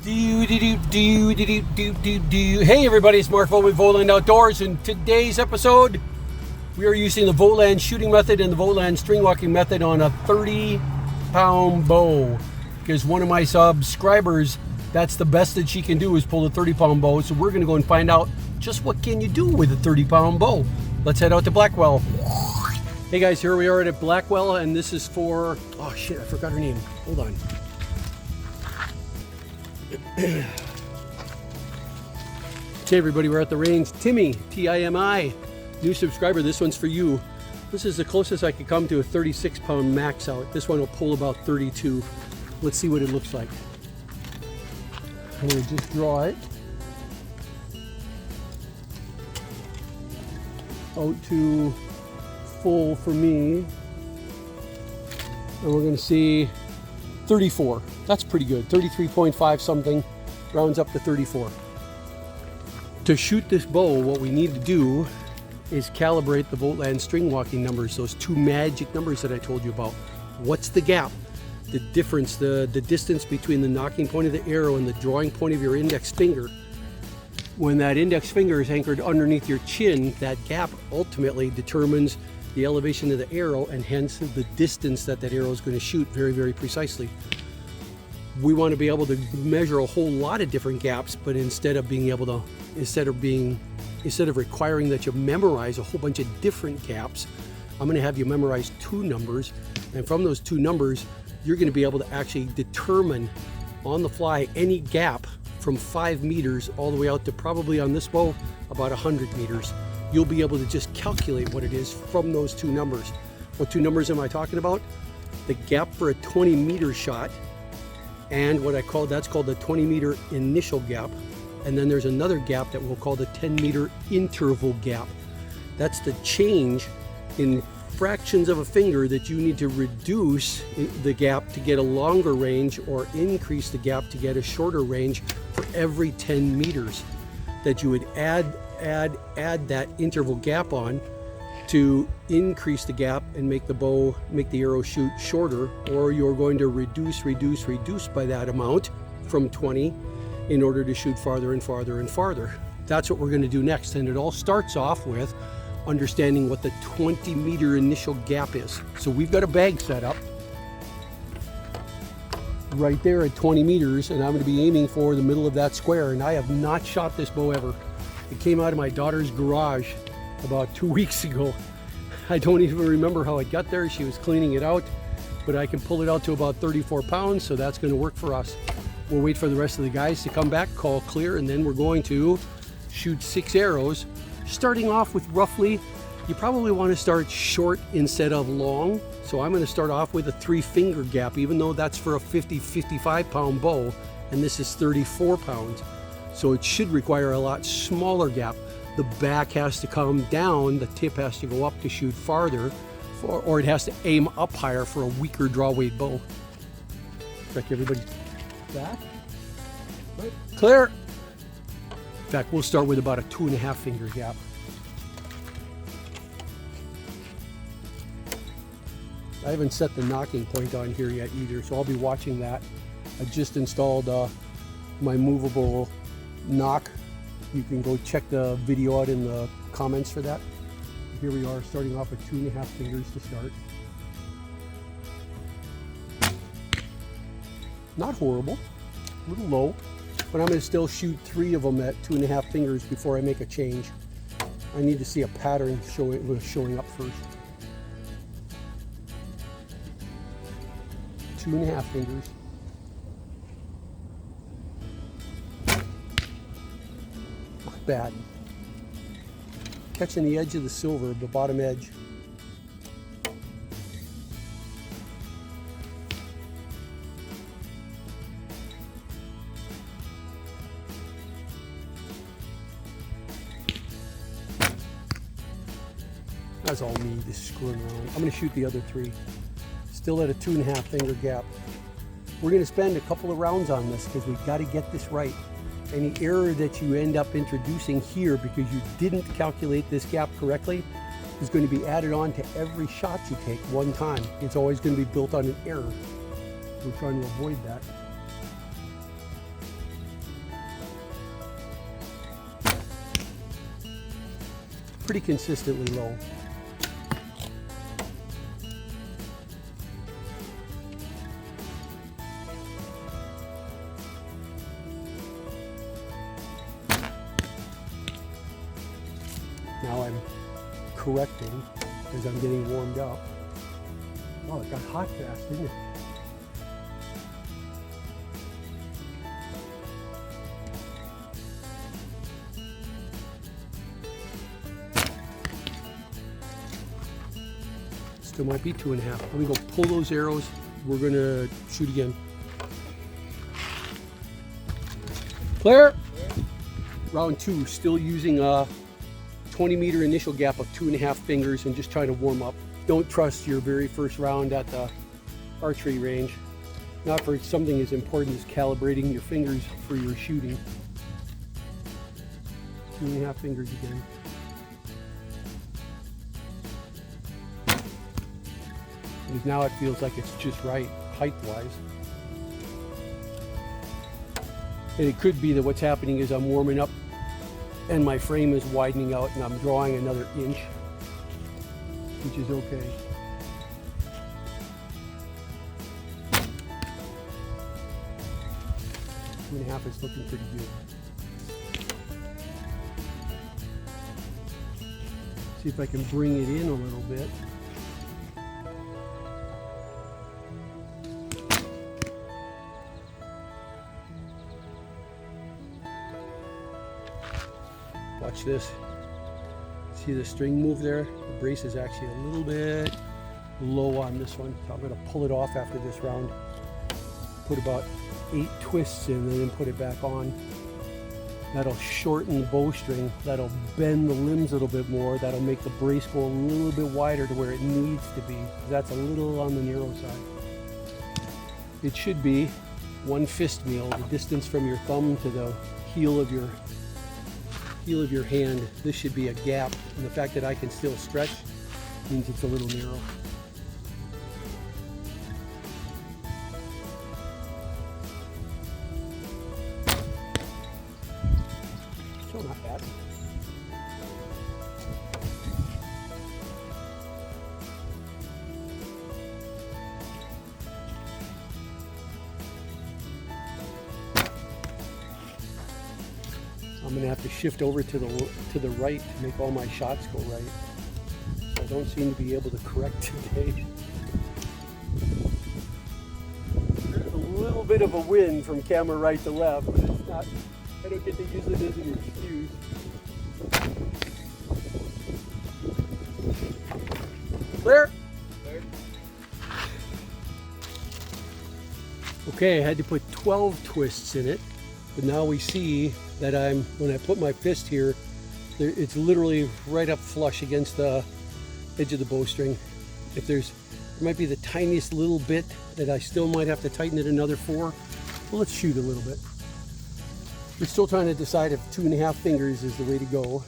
Hey everybody, it's Mark Vogtland with Vogtland Outdoors. In today's episode, we are using the Vogtland shooting method and the Vogtland string walking method on a 30-pound bow. Because one of my subscribers, that's the best that she can do is pull a 30-pound bow. So we're gonna go and find out just what can you do with a 30-pound bow. Let's head out to Blackwell. Hey guys, here we are at Blackwell, and this is for, oh shit, I forgot her name. Hold on. Okay, everybody, we're at the range. Timmy, T-I-M-I, new subscriber. This one's for you. This is the closest I could come to a 36-pound max out. This one will pull about 32. Let's see what it looks like. I'm going to just draw it out to full for me, and we're going to see 34. That's pretty good. 33.5 something, rounds up to 34. To shoot this bow, what we need to do is calibrate the Vogtland string walking numbers, those two magic numbers that I told you about. What's the gap? The difference, the distance between the nocking point of the arrow and the drawing point of your index finger. When that index finger is anchored underneath your chin, that gap ultimately determines the elevation of the arrow and hence the distance that arrow is going to shoot very, very precisely. We want to be able to measure a whole lot of different gaps, but instead of requiring that you memorize a whole bunch of different gaps, I'm going to have you memorize two numbers, and from those two numbers, you're going to be able to actually determine on the fly any gap from 5 meters all the way out to probably on this bow about 100 meters. You'll be able to just calculate what it is from those two numbers. What two numbers am I talking about? The gap for a 20-meter shot, and that's called the 20-meter initial gap. And then there's another gap that we'll call the 10-meter interval gap. That's the change in fractions of a finger that you need to reduce the gap to get a longer range or increase the gap to get a shorter range for every 10 meters that you would add that interval gap on to increase the gap and make the arrow shoot shorter, or you're going to reduce by that amount from 20 in order to shoot farther and farther and farther. That's what we're going to do next, and it all starts off with understanding what the 20-meter initial gap is. So we've got a bag set up right there at 20 meters, and I'm going to be aiming for the middle of that square, and I have not shot this bow ever. It came out of my daughter's garage about 2 weeks ago. I don't even remember how it got there. She was cleaning it out, but I can pull it out to about 34 pounds, so that's going to work for us. We'll wait for the rest of the guys to come back, call clear, and then we're going to shoot 6 arrows, starting off with roughly, you probably want to start short instead of long. So I'm going to start off with a 3-finger gap, even though that's for a 55 pound bow, and this is 34 pounds. So it should require a lot smaller gap. The back has to come down, the tip has to go up to shoot farther, or it has to aim up higher for a weaker draw weight bow. Check everybody's back. Right. Clear. In fact, we'll start with about a 2.5-finger gap. I haven't set the nocking point on here yet either, so I'll be watching that. I just installed my movable knock. You can go check the video out in the comments for that. Here we are, starting off with 2.5 fingers to start. Not horrible, a little low, but I'm going to still shoot 3 of them at 2.5 fingers before I make a change. I need to see a pattern showing up first. 2.5 fingers. Not bad. Catching the edge of the silver, the bottom edge. That's all me just screwing around. I'm going to shoot the other 3. Still at a 2.5-finger gap. We're going to spend a couple of rounds on this because we've got to get this right. Any error that you end up introducing here because you didn't calculate this gap correctly is going to be added on to every shot you take one time. It's always going to be built on an error. We're trying to avoid that. pretty consistently low. Now I'm correcting as I'm getting warmed up. Oh, it got hot fast, didn't it? Still might be 2.5. Let me go pull those arrows. We're gonna shoot again. Clear. Round 2, still using a 20-meter initial gap of 2.5 fingers and just trying to warm up. Don't trust your very first round at the archery range. Not for something as important as calibrating your fingers for your shooting. 2.5 fingers again. Because now it feels like it's just right, height-wise. And it could be that what's happening is I'm warming up and my frame is widening out and I'm drawing another inch, which is okay. Two and a half is looking pretty good. See if I can bring it in a little bit. Watch this. See the string move there? The brace is actually a little bit low on this one. So I'm going to pull it off after this round. Put about 8 twists in and then put it back on. That'll shorten the bowstring. That'll bend the limbs a little bit more. That'll make the brace go a little bit wider to where it needs to be. That's a little on the narrow side. It should be 1 fist meal, the distance from your thumb to the heel of your hand. This should be a gap, and the fact that I can still stretch means it's a little narrow. So not bad. I'm going to have to shift over to the right to make all my shots go right. I don't seem to be able to correct today. There's a little bit of a win from camera right to left, but it's not, I don't get to use it as an excuse. Clear? Okay, I had to put 12 twists in it, but now we see that when I put my fist here, it's literally right up flush against the edge of the bowstring. If there might be the tiniest little bit that I still might have to tighten it another 4. Well, let's shoot a little bit. We're still trying to decide if 2.5 fingers is the way to go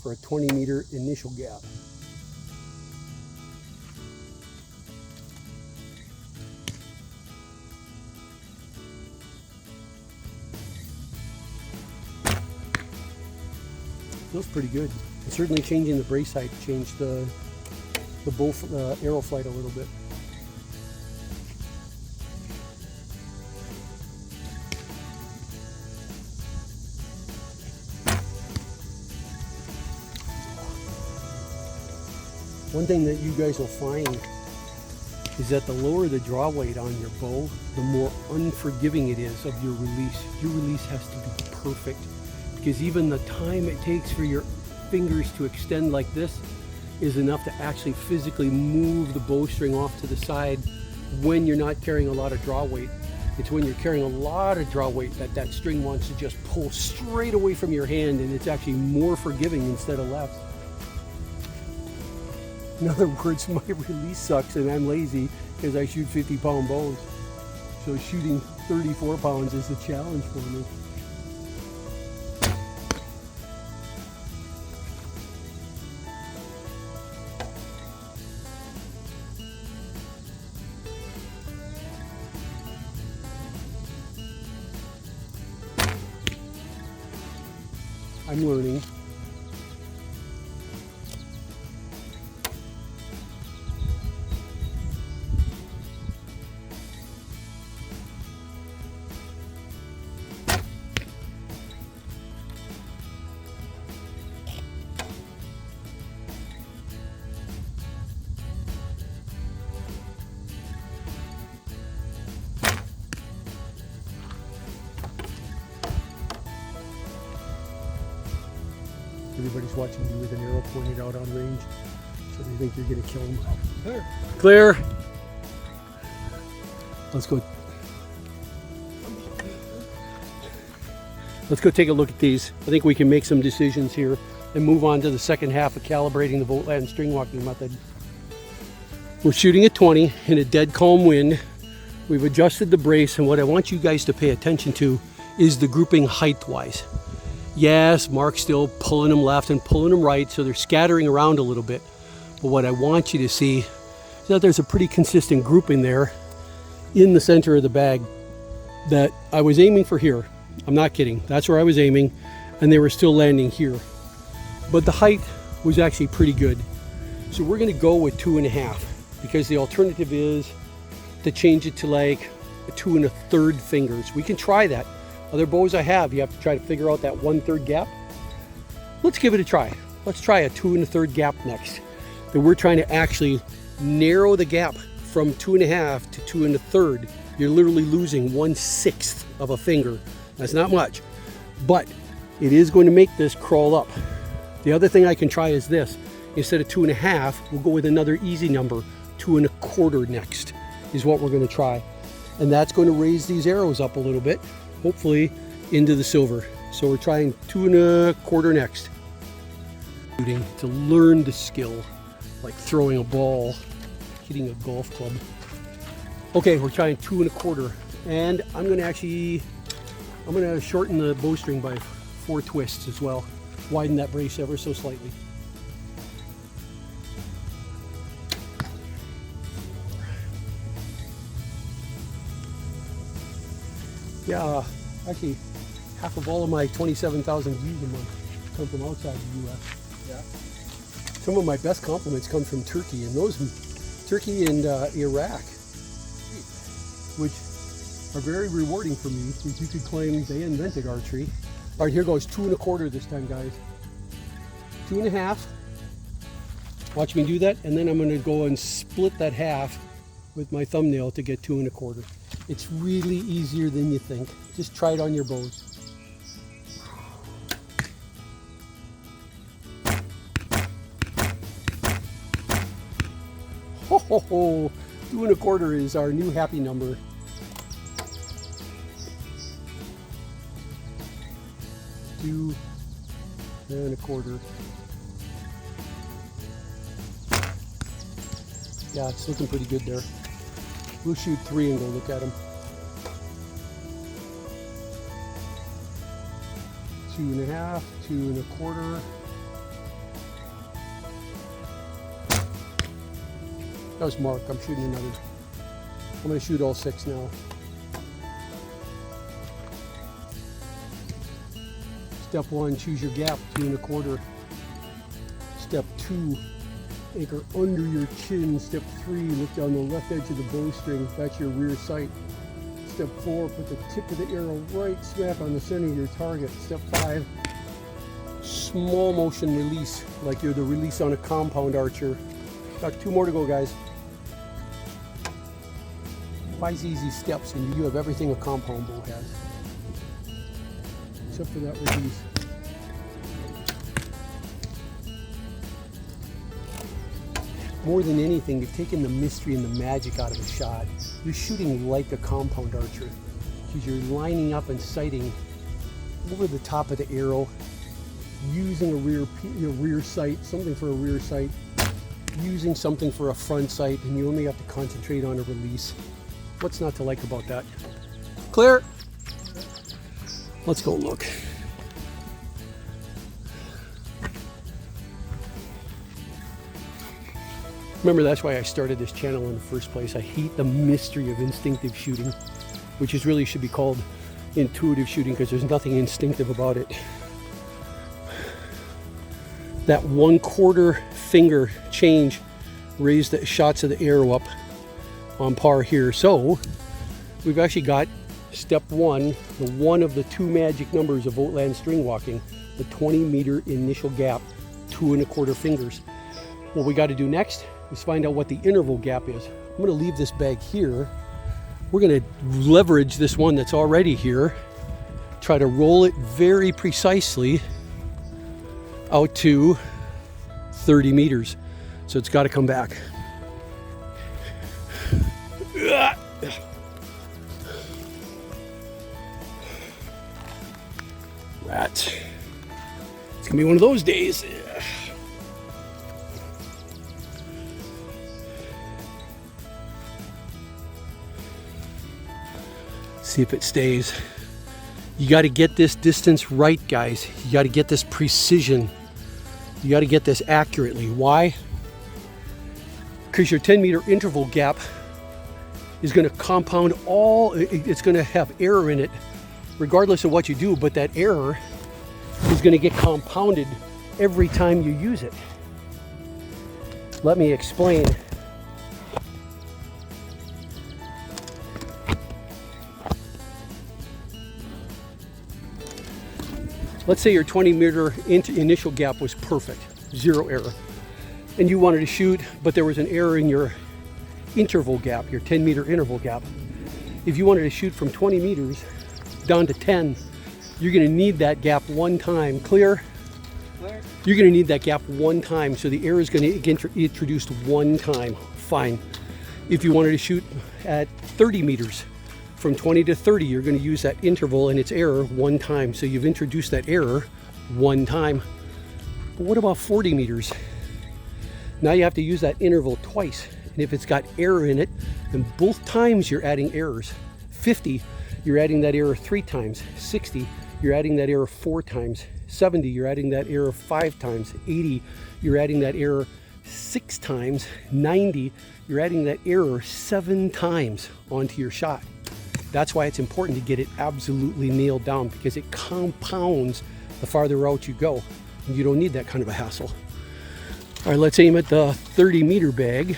for a 20-meter initial gap. Feels pretty good. And certainly changing the brace height changed the arrow flight a little bit. One thing that you guys will find is that the lower the draw weight on your bow, the more unforgiving it is of your release. Your release has to be perfect, because even the time it takes for your fingers to extend like this is enough to actually physically move the bowstring off to the side when you're not carrying a lot of draw weight. It's when you're carrying a lot of draw weight that string wants to just pull straight away from your hand, and it's actually more forgiving instead of less. In other words, my release sucks and I'm lazy because I shoot 50-pound bows. So shooting 34 pounds is a challenge for me. I'm learning. everybody's watching you with an arrow pointed out on range, so they think you're going to kill them. Clear. Clear. Let's go. Let's go take a look at these. I think we can make some decisions here and move on to the second half of calibrating the Vogtland string walking method. We're shooting at 20 in a dead calm wind. We've adjusted the brace, and what I want you guys to pay attention to is the grouping height-wise. Yes, Mark's still pulling them left and pulling them right, so they're scattering around a little bit. But what I want you to see is that there's a pretty consistent grouping there in the center of the bag that I was aiming for here. I'm not kidding. That's where I was aiming, and they were still landing here. But the height was actually pretty good. So we're going to go with 2.5, because the alternative is to change it to like 2 1/3 fingers. We can try that. Other bows I have, you have to try to figure out that 1/3 gap. Let's give it a try. Let's try a 2 1/3 gap next. Then we're trying to actually narrow the gap from 2.5 to 2 1/3. You're literally losing 1/6 of a finger. That's not much, but it is going to make this crawl up. The other thing I can try is this. Instead of 2.5, we'll go with another easy number. 2 1/4 next is what we're going to try. And that's going to raise these arrows up a little bit, hopefully into the silver. So we're trying 2 1/4 next. To learn the skill, like throwing a ball, hitting a golf club. Okay, we're trying 2 1/4. And I'm going to shorten the bowstring by 4 twists as well. Widen that brace ever so slightly. Yeah, actually, half of all of my 27,000 views a month come from outside the U.S. Yeah. Some of my best compliments come from Turkey, and Turkey and Iraq, which are very rewarding for me, because you could claim they invented archery. All right, here goes 2 1/4 this time, guys. 2.5. Watch me do that, and then I'm going to go and split that half with my thumbnail to get 2 1/4. It's really easier than you think. Just try it on your bows. Ho ho ho! 2 1/4 is our new happy number. Two and a quarter. Yeah, it's looking pretty good there. We'll shoot 3 and go look at them. 2.5, 2 1/4. That was Mark. I'm shooting another. I'm going to shoot all 6 now. Step 1, choose your gap, 2 1/4. Step 2, anchor under your chin. Step 3, look down the left edge of the bowstring. That's your rear sight. Step 4, put the tip of the arrow right smack on the center of your target. Step 5, small motion release, like you're the release on a compound archer. Got 2 more to go, guys. 5 easy steps, and you have everything a compound bow has, except for that release. More than anything, you've taken the mystery and the magic out of a shot. You're shooting like a compound archer, because you're lining up and sighting over the top of the arrow, using a rear sight, something for a rear sight, using something for a front sight, and you only have to concentrate on a release. What's not to like about that? Clear. Let's go look. Remember, that's why I started this channel in the first place. I hate the mystery of instinctive shooting, which is really should be called intuitive shooting, because there's nothing instinctive about it. That 1/4 finger change raised the shots of the arrow up on par here. So we've actually got step 1, the one of the 2 magic numbers of Vogtland string walking, the 20-meter initial gap, 2 1/4 fingers. What we got to do next is find out what the interval gap is. I'm going to leave this bag here. We're going to leverage this one that's already here, try to roll it very precisely out to 30 meters. So it's got to come back. Rat. It's gonna be one of those days. See if it stays. You got to get this distance right, guys. You got to get this precision. You got to get this accurately. Why? Because your 10-meter interval gap is going to compound it's going to have error in it regardless of what you do, but that error is going to get compounded every time you use it. Let me explain. Let's say your 20-meter initial gap was perfect, zero error, and you wanted to shoot, but there was an error in your interval gap, your 10-meter interval gap. If you wanted to shoot from 20 meters down to 10, you're going to need that gap one time. Clear? Clear. You're going to need that gap one time, so the error is going to get introduced one time. Fine. If you wanted to shoot at 30 meters, from 20 to 30, you're going to use that interval and its error one time. So you've introduced that error one time. But what about 40 meters? Now you have to use that interval twice. And if it's got error in it, then both times you're adding errors. 50, you're adding that error 3 times. 60, you're adding that error 4 times. 70, you're adding that error 5 times. 80, you're adding that error 6 times. 90, you're adding that error 7 times onto your shot. That's why it's important to get it absolutely nailed down, because it compounds the farther out you go. And you don't need that kind of a hassle. All right, let's aim at the 30-meter bag.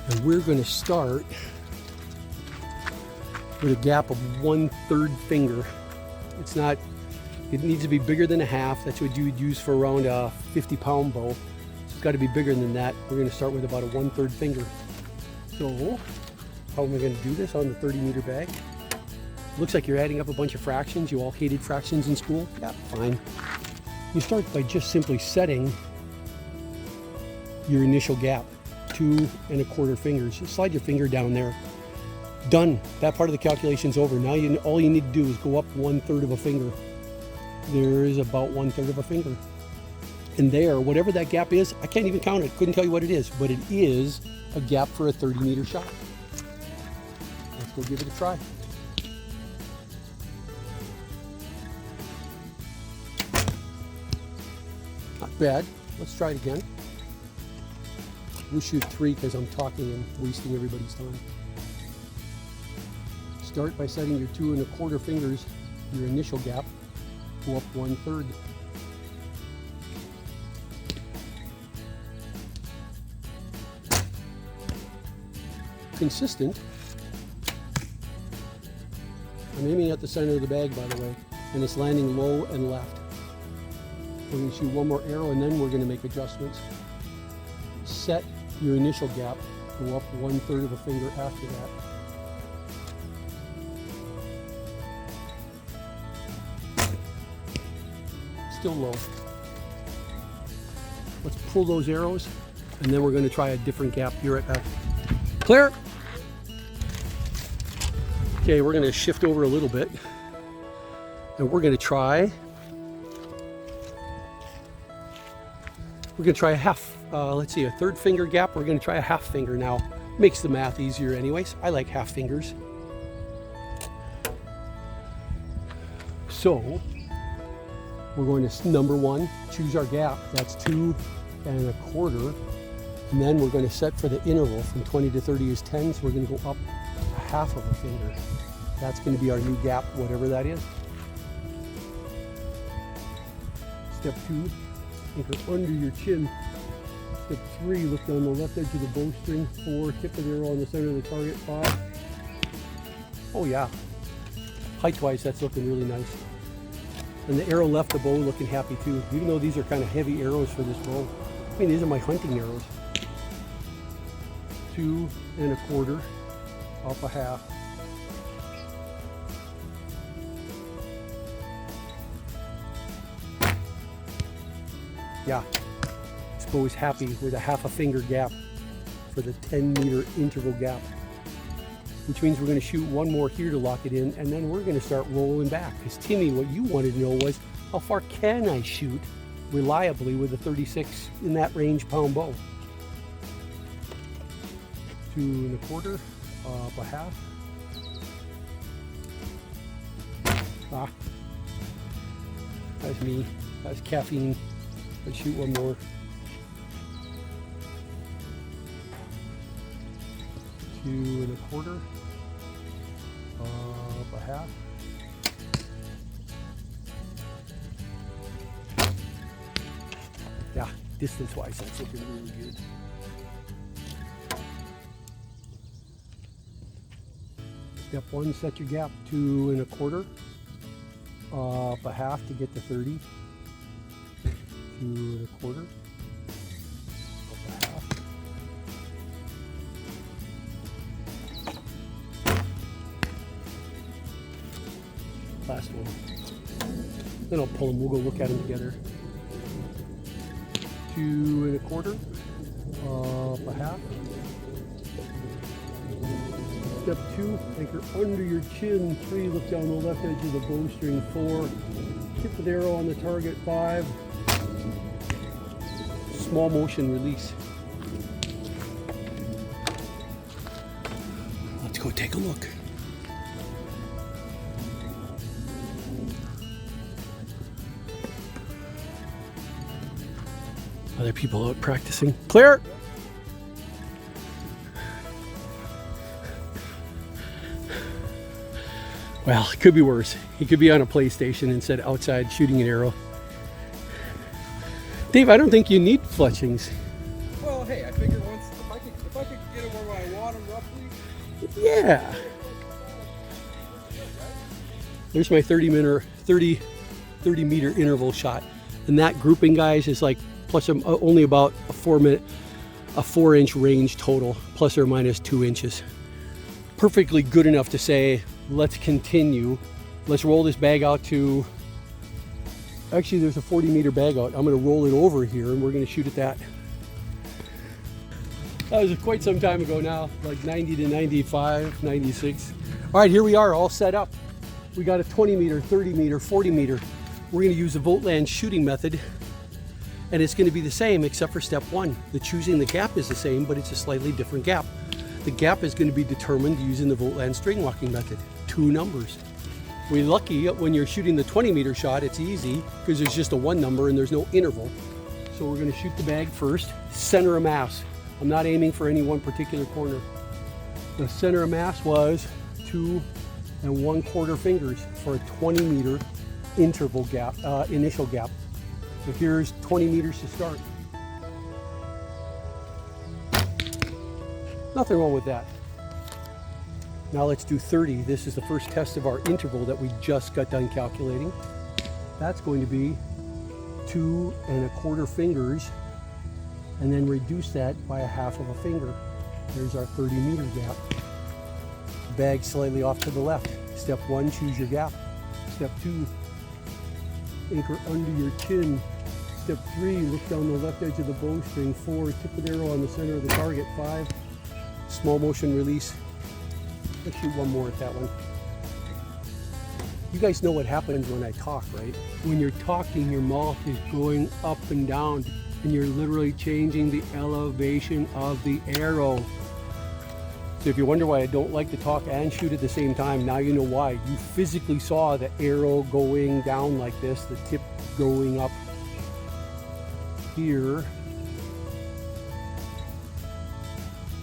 And we're going to start with a gap of 1/3 finger. It needs to be bigger than a half. That's what you would use for around a 50-pound bow. It's got to be bigger than that. We're going to start with about a 1/3 finger. So how am I going to do this on the 30-meter bag? Looks like you're adding up a bunch of fractions. You all hated fractions in school? Yeah, fine. You start by just simply setting your initial gap, 2 1/4 fingers. Just slide your finger down there. Done. That part of the calculation's over. Now all you need to do is go up 1/3 of a finger. There is about 1/3 of a finger. And there, whatever that gap is, I can't even count it. Couldn't tell you what it is, but it is a gap for a 30-meter shot. Let's go give it a try. Not bad. Let's try it again. We'll shoot 3 because I'm talking and wasting everybody's time. Start by setting your 2 1/4 fingers, your initial gap, go up 1/3. Consistent. I'm aiming at the center of the bag, by the way, and it's landing low and left. We're going to shoot one more arrow and then we're going to make adjustments. Set your initial gap, go up 1/3 of a finger after that. Still low. Let's pull those arrows and then we're going to try a different gap. Be right back. Clear? Okay, we're going to shift over a little bit and we're going to try a half, let's see, a 3rd finger gap. We're going to try a half finger now. Makes the math easier anyways. I like half fingers. So we're going to, number 1, choose our gap. That's 2 1/4. And then we're going to set for the interval from 20 to 30 is 10. So we're going to go up a half of a finger. That's going to be our new gap, whatever that is. Step 2, anchor under your chin. Step 3, look down the left edge of the bowstring. 4, tip of the arrow on the center of the target. 5. Oh yeah, height-wise that's looking really nice. And the arrow left the bow looking happy too, even though these are kind of heavy arrows for this bow. I mean, these are my hunting arrows. 2 1/4 off a half. Yeah, Spo's happy with a 1/2 finger gap for the 10-meter interval gap, which means we're going to shoot one more here to lock it in, and then we're going to start rolling back. Because Timmy, what you wanted to know was, how far can I shoot reliably with a 36 in that range pound bow? 2 1/4 up a half. Ah, that's me. That's caffeine. Let's shoot one more. 2 1/4 up a half. Yeah, distance-wise, that's looking really good. Step 1, set your gap. 2 1/4 up a half to get to 30. 2 1/4 up a half. Last one. Then I'll pull them. We'll go look at them together. 2 1/4 up a half. Step 2, anchor under your chin. 3, look down the left edge of the bowstring. 4, tip of the arrow on the target. 5, small motion release. Let's go take a look. Other people out practicing. Clear! Well, it could be worse. He could be on a PlayStation instead of outside shooting an arrow. Dave, I don't think you need fletchings. Well, hey, I figure once if I could get them where I want them roughly. Yeah. There's my 30 meter interval shot, and that grouping, guys, is like plus only about a 4-inch range total, plus or minus 2 inches. Perfectly good enough to say, let's continue. Let's roll this bag out to, actually there's a 40-meter bag out. I'm going to roll it over here and we're going to shoot at that. That was quite some time ago now, like 90 to 95, 96. All right, here we are all set up. We got a 20 meter, 30 meter, 40 meter. We're going to use the Vogtland shooting method, and it's going to be the same except for step 1. The choosing the gap is the same, but it's a slightly different gap. The gap is going to be determined using the Vogtland string walking method. 2 numbers. We're lucky when you're shooting the 20 meter shot, it's easy because there's just a 1 number and there's no interval. So we're going to shoot the bag first, center of mass. I'm not aiming for any one particular corner. The center of mass was 2 1/4 fingers for a 20 meter interval gap, initial gap. So here's 20 meters to start. Nothing wrong with that. Now let's do 30. This is the first test of our interval that we just got done calculating. That's going to be 2 1/4 fingers, and then reduce that by a 1/2 of a finger. There's our 30 meter gap. Bag slightly off to the left. Step 1, choose your gap. Step 2, anchor under your chin. Step 3, look down the left edge of the bowstring. 4, tip of the arrow on the center of the target. 5, small motion release. Let's shoot one more at that one. You guys know what happens when I talk, right? When you're talking, your mouth is going up and down, and you're literally changing the elevation of the arrow. So if you wonder why I don't like to talk and shoot at the same time, now you know why. You physically saw the arrow going down like this, the tip going up here.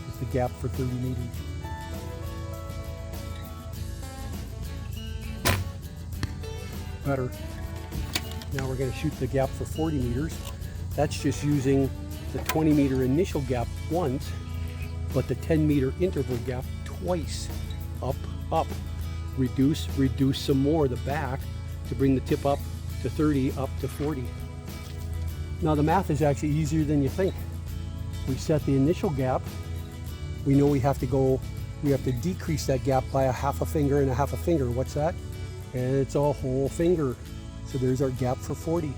Is the gap for 30 meters. Better. Now we're going to shoot the gap for 40 meters. That's just using the 20 meter initial gap once, but the 10 meter interval gap twice. Up, up, reduce, reduce some more the back to bring the tip up to 30, up to 40. Now the math is actually easier than you think. We set the initial gap. We know we have to decrease that gap by a half a finger and a half a finger. What's that? And it's a whole finger. So there's our gap for 40.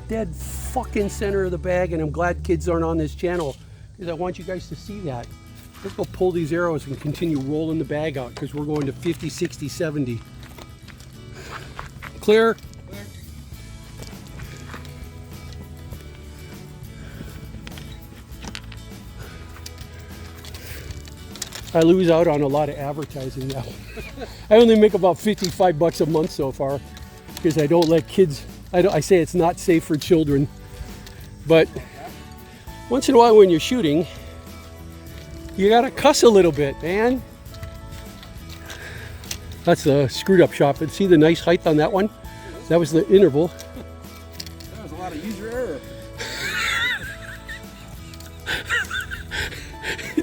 Dead fucking center of the bag, and I'm glad kids aren't on this channel because I want you guys to see that. Let's go pull these arrows and continue rolling the bag out because we're going to 50, 60, 70. Clear? Clear. I lose out on a lot of advertising now. I only make about 55 bucks a month so far because I don't let kids, I say it's not safe for children. But once in a while when you're shooting, you gotta cuss a little bit, man. That's a screwed up shot, but see the nice height on that one? That was the interval. That was a lot of user error.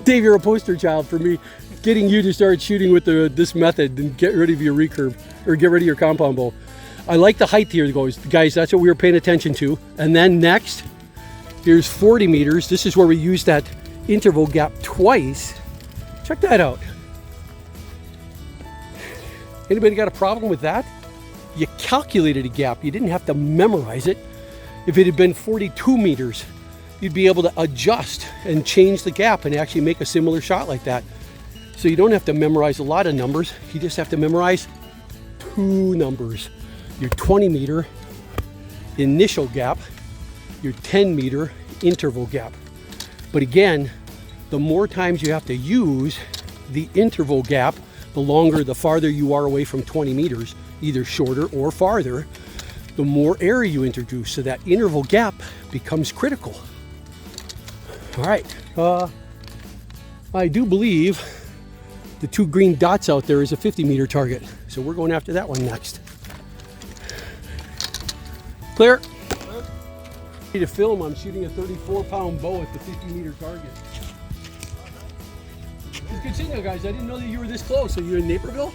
Dave, you're a poster child for me getting you to start shooting with this method and get rid of your recurve, or get rid of your compound bow. I like the height here, guys. That's what we were paying attention to. And then next, here's 40 meters. This is where we use that interval gap twice. Check that out. Anybody got a problem with that? You calculated a gap. You didn't have to memorize it. If it had been 42 meters, you'd be able to adjust and change the gap and actually make a similar shot like that. So you don't have to memorize a lot of numbers. You just have to memorize 2 numbers. Your 20 meter initial gap, your 10 meter interval gap. But again, the more times you have to use the interval gap, the farther you are away from 20 meters, either shorter or farther, the more air you introduce. So that interval gap becomes critical. All right, I do believe the 2 green dots out there is a 50 meter target. So we're going after that one next. Clear? To film, I'm shooting a 34-pound bow at the 50 meter target. It's good signal, guys. I didn't know that you were this close. Are you in Naperville?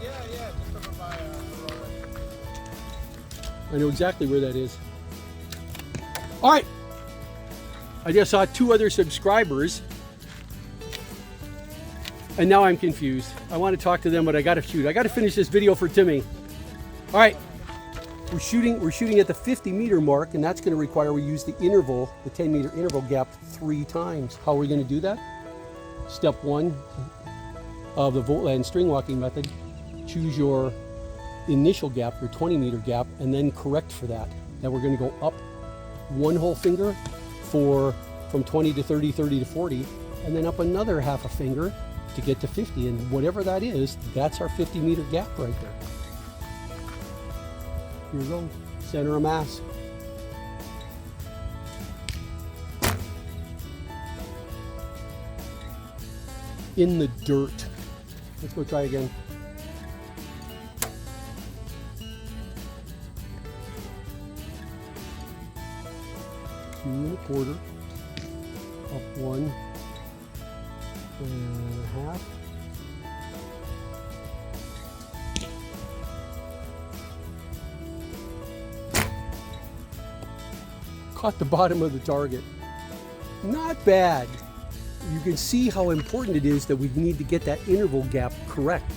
Yeah, just over by I know exactly where that is. All right. I just saw 2 other subscribers, and now I'm confused. I want to talk to them, but I got to shoot. I got to finish this video for Timmy. All right. We're shooting at the 50 meter mark, and that's going to require we use the interval, the 10 meter interval gap 3 times. How are we going to do that? Step 1 of the Vogtland string walking method, choose your initial gap, your 20 meter gap, and then correct for that. Then we're going to go up 1 whole finger from 20 to 30, 30 to 40, and then up another half a finger to get to 50. And whatever that is, that's our 50 meter gap right there. Here we go, center of mass. In the dirt. Let's go try again. Two and a quarter, up 1 and a half. Caught the bottom of the target. Not bad. You can see how important it is that we need to get that interval gap correct.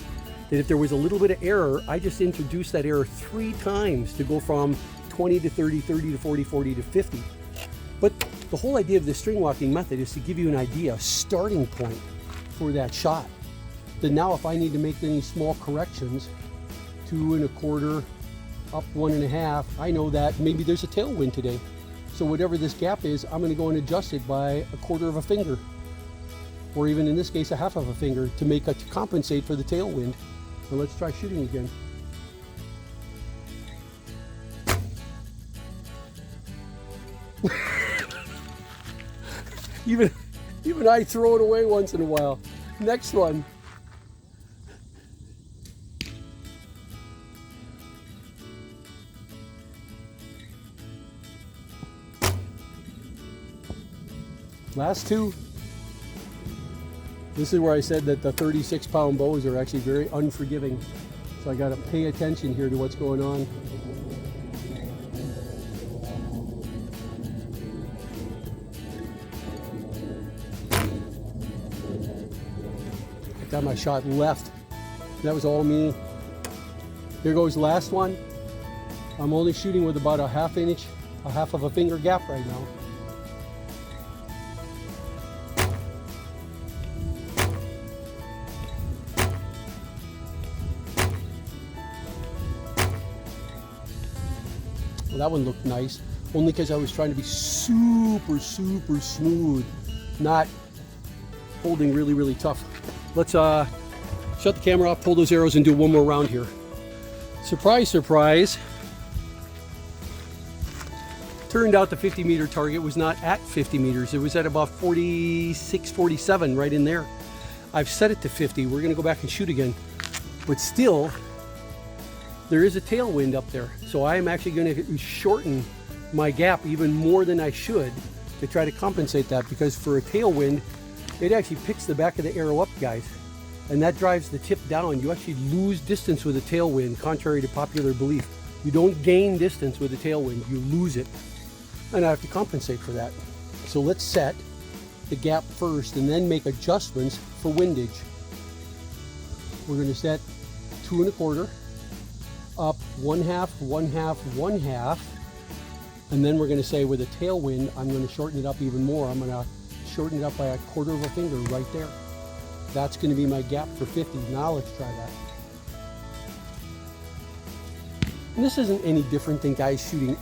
That if there was a little bit of error, I just introduced that error 3 times to go from 20 to 30, 30 to 40, 40 to 50. But the whole idea of the string walking method is to give you an idea, a starting point for that shot. Then now if I need to make any small corrections, 2 and a quarter, up 1 and a half, I know that maybe there's a tailwind today. So whatever this gap is, I'm going to go and adjust it by 1/4 of a finger, or even in this case, 1/2 of a finger to compensate for the tailwind. And let's try shooting again. Even I throw it away once in a while. Next one. Last 2. This is where I said that the 36-pound bows are actually very unforgiving. So I got to pay attention here to what's going on. I got my shot left. That was all me. Here goes last one. I'm only shooting with about a half of a finger gap right now. Well, that one looked nice, only because I was trying to be super smooth, not holding really tough. Let's shut the camera off, pull those arrows, and do one more round here. Surprise, surprise. Turned out the 50-meter target was not at 50 meters. It was at about 46, 47, right in there. I've set it to 50. We're gonna go back and shoot again. But still, there is a tailwind up there. So I am actually gonna shorten my gap even more than I should to try to compensate that, because for a tailwind, it actually picks the back of the arrow up, guys. And that drives the tip down. You actually lose distance with a tailwind, contrary to popular belief. You don't gain distance with a tailwind, you lose it. And I have to compensate for that. So let's set the gap first and then make adjustments for windage. We're going to set 2 1/4, up 1/2, 1/2, 1/2. And then we're going to say with a tailwind, I'm going to shorten it up even more. I'm going to shorten it up by 1/4 of a finger right there. That's going to be my gap for 50. Now let's try that. And this isn't any different than guys shooting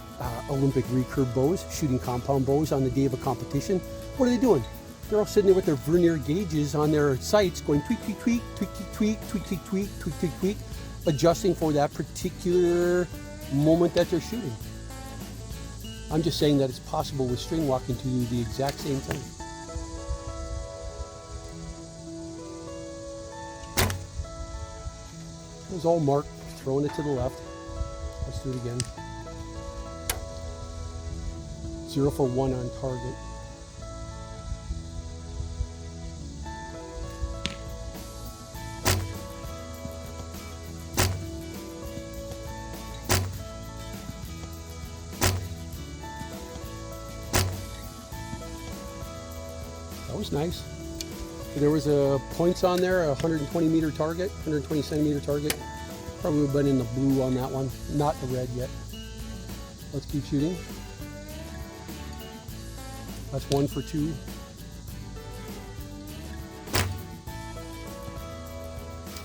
Olympic recurve bows, shooting compound bows on the day of a competition. What are they doing? They're all sitting there with their vernier gauges on their sights going tweak, tweak, tweak, tweak, tweak, tweak, tweak, tweak, tweak, tweak, tweak, tweak, adjusting for that particular moment that they're shooting. I'm just saying that it's possible with string walking to do the exact same thing. It was all marked, throwing it to the left. Let's do it again. 0 for 1 on target. That was nice. There was a points on there, a 120 meter target, 120 centimeter target. Probably would have been in the blue on that one, not the red yet. Let's keep shooting. That's 1 for 2.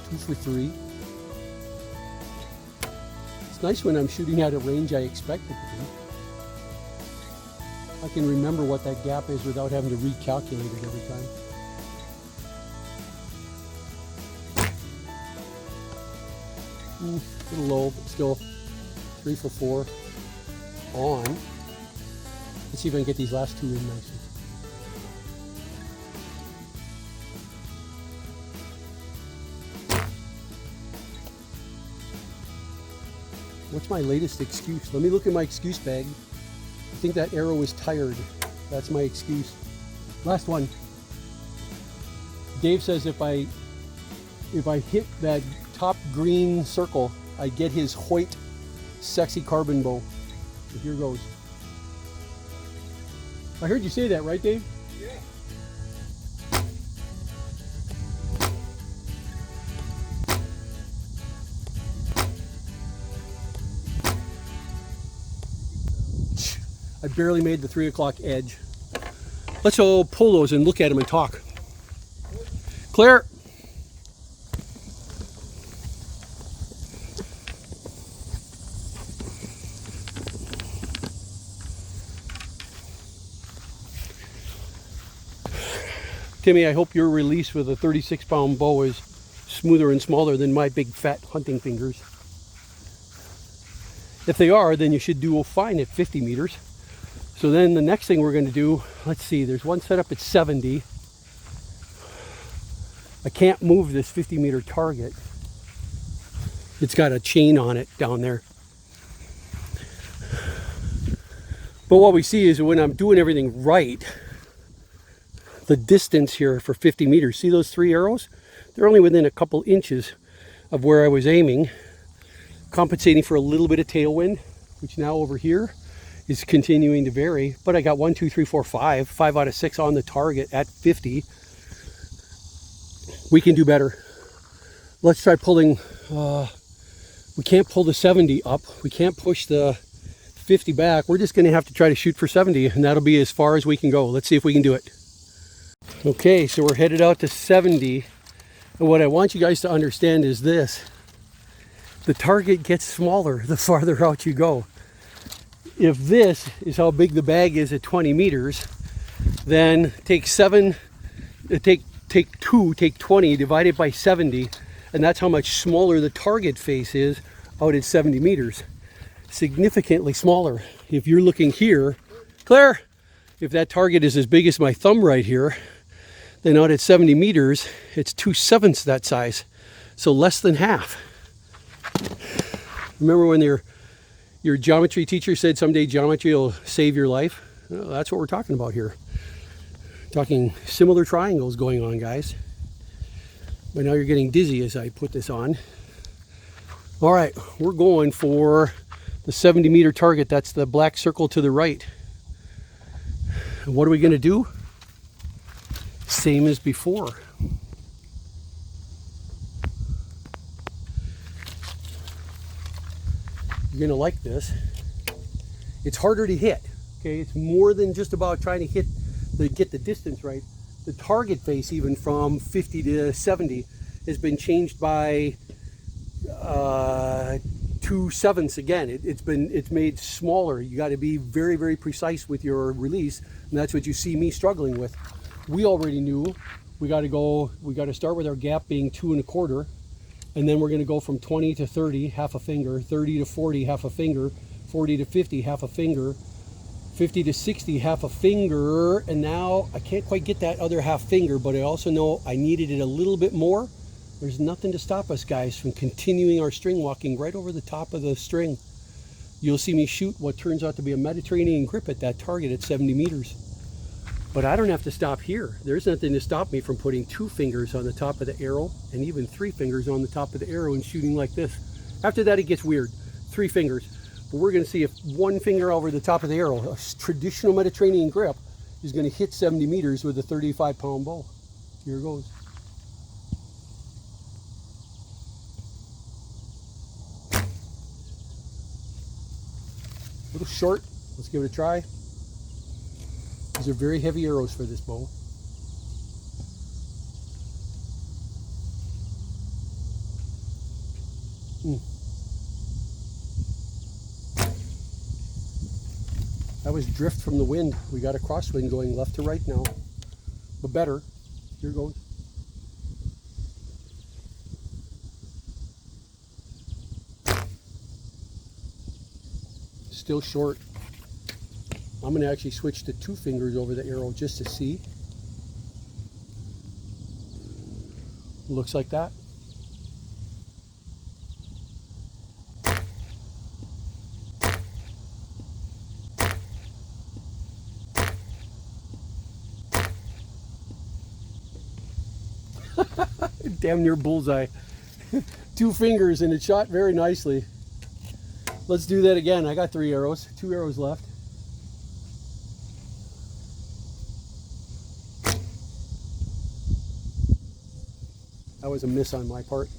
Two for 3. It's nice when I'm shooting at a range I expect it to be. I can remember what that gap is without having to recalculate it every time. A little low, but still 3 for 4 on. Let's see if I can get these last 2 in nicely. What's my latest excuse? Let me look in my excuse bag. I think that arrow is tired. That's my excuse. Last one. Dave says if I hit that top green circle, I get his Hoyt sexy carbon bow. So here goes. I heard you say that, right, Dave? Yeah. I barely made the 3 o'clock edge. Let's all pull those and look at them and talk. Clear. Timmy, I hope your release with a 36-pound bow is smoother and smaller than my big fat hunting fingers. If they are, then you should do fine at 50 meters. So then the next thing we're going to do, let's see, there's one set up at 70. I can't move this 50-meter target. It's got a chain on it down there. But what we see is when I'm doing everything right, the distance here for 50 meters. See those 3 arrows? They're only within a couple inches of where I was aiming, compensating for a little bit of tailwind, which now over here is continuing to vary. But I got 1, 2, 3, 4, 5 out of 6 on the target at 50. We can do better. Let's try pulling. We can't pull the 70 up. We can't push the 50 back. We're just going to have to try to shoot for 70, and that'll be as far as we can go. Let's see if we can do it. Okay, so we're headed out to 70. And what I want you guys to understand is this. The target gets smaller the farther out you go. If this is how big the bag is at 20 meters, then take 20, divide it by 70, and that's how much smaller the target face is out at 70 meters. Significantly smaller. If you're looking here, Claire, if that target is as big as my thumb right here, then out at 70 meters, it's 2/7 that size. So less than half. Remember when your geometry teacher said someday geometry will save your life? Well, that's what we're talking about here. Talking similar triangles going on, guys. But now you're getting dizzy as I put this on. All right, we're going for the 70 meter target. That's the black circle to the right. And what are we going to do? Same as before. You're going to like this. It's harder to hit. Okay, it's more than just about trying to get the distance right. The target face, even from 50 to 70, has been changed by 2/7 again. It's made smaller. You got to be very, very precise with your release, and that's what you see me struggling with. We already knew we got to start with our gap being 2 1/4, and then we're going to go from 20 to 30, half a finger, 30 to 40, half a finger, 40 to 50, half a finger, 50 to 60, half a finger, and now I can't quite get that other half finger, but I also know I needed it a little bit more. There's nothing to stop us, guys, from continuing our string walking right over the top of the string. You'll see me shoot what turns out to be a Mediterranean grip at that target at 70 meters. But I don't have to stop here. There's nothing to stop me from putting 2 fingers on the top of the arrow and even 3 fingers on the top of the arrow and shooting like this. After that, it gets weird. 3 fingers. But we're going to see if 1 finger over the top of the arrow, a traditional Mediterranean grip, is going to hit 70 meters with a 35-pound bow. Here goes. A little short. Let's give it a try. These are very heavy arrows for this bow. That was drift from the wind. We got a crosswind going left to right now, but better. Here goes. Still short. I'm going to actually switch to 2 fingers over the arrow just to see. Looks like that. Damn near bullseye. 2 fingers and it shot very nicely. Let's do that again. I got 3 arrows, 2 arrows left. That was a miss on my part.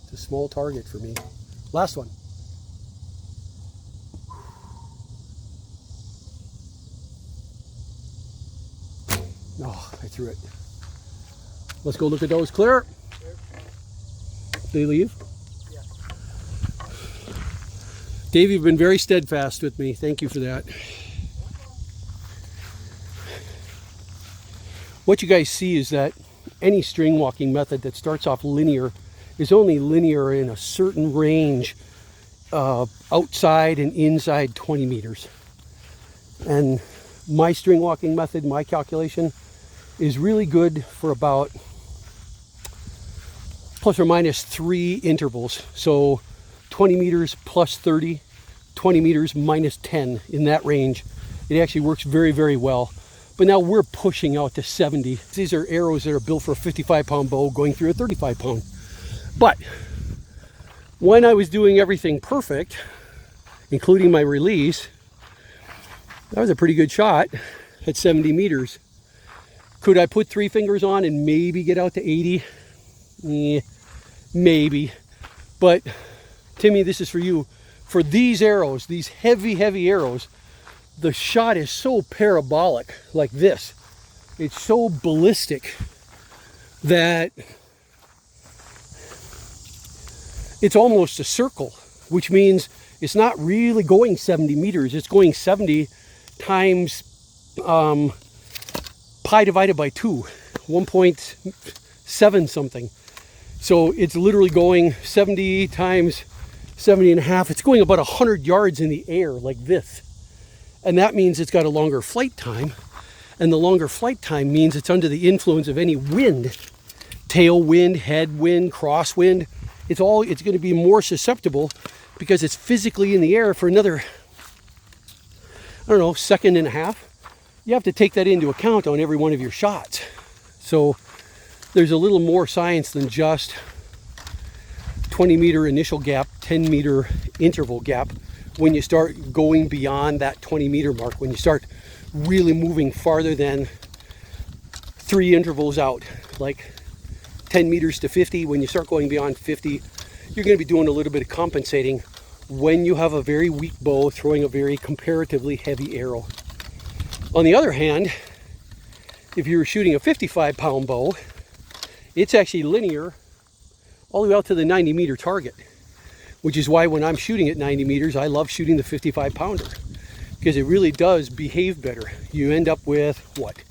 It's a small target for me. Last one. Oh, I threw it. Let's go look at those. Clear. They leave? Yeah. Dave, you've been very steadfast with me. Thank you for that. What you guys see is that any string walking method that starts off linear is only linear in a certain range, outside and inside 20 meters. And my string walking method, my calculation, is really good for about plus or minus 3 intervals. So 20 meters plus 30, 20 meters minus 10, in that range. It actually works very, very well. But now we're pushing out to 70. These are arrows that are built for a 55-pound bow going through a 35-pound. But when I was doing everything perfect, including my release, that was a pretty good shot at 70 meters. Could I put 3 fingers on and maybe get out to 80? Yeah, maybe. But Timmy, this is for you. For these arrows, these heavy, heavy arrows, the shot is so parabolic like this. It's so ballistic that it's almost a circle, which means it's not really going 70 meters. It's going 70 times pi divided by 2, 1.7 something. So it's literally going 70 times 70 and a half. It's going about 100 yards in the air like this. And that means it's got a longer flight time. And the longer flight time means it's under the influence of any wind, tailwind, headwind, crosswind. It's going to be more susceptible because it's physically in the air for another, I don't know, second and a half. You have to take that into account on every one of your shots. So there's a little more science than just 20 meter initial gap, 10 meter interval gap. When you start going beyond that 20 meter mark, when you start really moving farther than 3 intervals out, like 10 meters to 50, when you start going beyond 50, you're going to be doing a little bit of compensating when you have a very weak bow throwing a very comparatively heavy arrow. On the other hand, if you're shooting a 55-pound bow, it's actually linear all the way out to the 90 meter target, which is why when I'm shooting at 90 meters, I love shooting the 55-pounder because it really does behave better. You end up with what?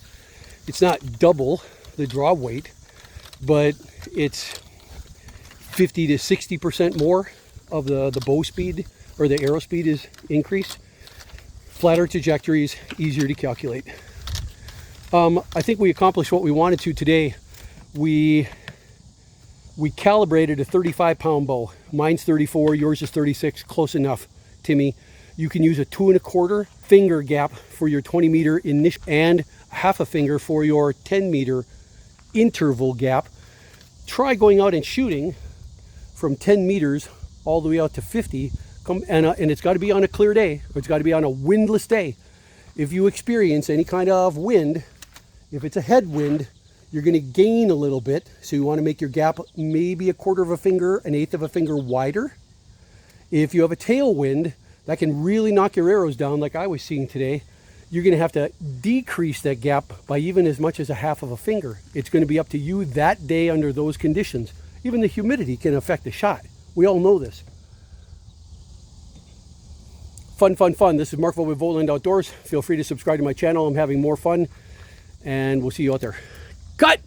It's not double the draw weight, but it's 50 to 60% more of the bow speed or the arrow speed is increased. Flatter trajectories, easier to calculate. I think we accomplished what we wanted to today. We calibrated a 35-pound bow. Mine's 34, yours is 36, close enough, Timmy. You can use a 2 1/4 finger gap for your 20 meter initial and half a finger for your 10 meter interval gap. Try going out and shooting from 10 meters all the way out to 50, and it's got to be on a clear day, or it's got to be on a windless day. If you experience any kind of wind, if it's a headwind, you're going to gain a little bit, so you want to make your gap maybe a 1/4 of a finger, 1/8 of a finger wider. If you have a tailwind, that can really knock your arrows down like I was seeing today. You're going to have to decrease that gap by even as much as a half of a finger. It's going to be up to you that day under those conditions. Even the humidity can affect the shot. We all know this. Fun, fun, fun. This is Mark with Vogtland Outdoors. Feel free to subscribe to my channel. I'm having more fun, and we'll see you out there. Cut!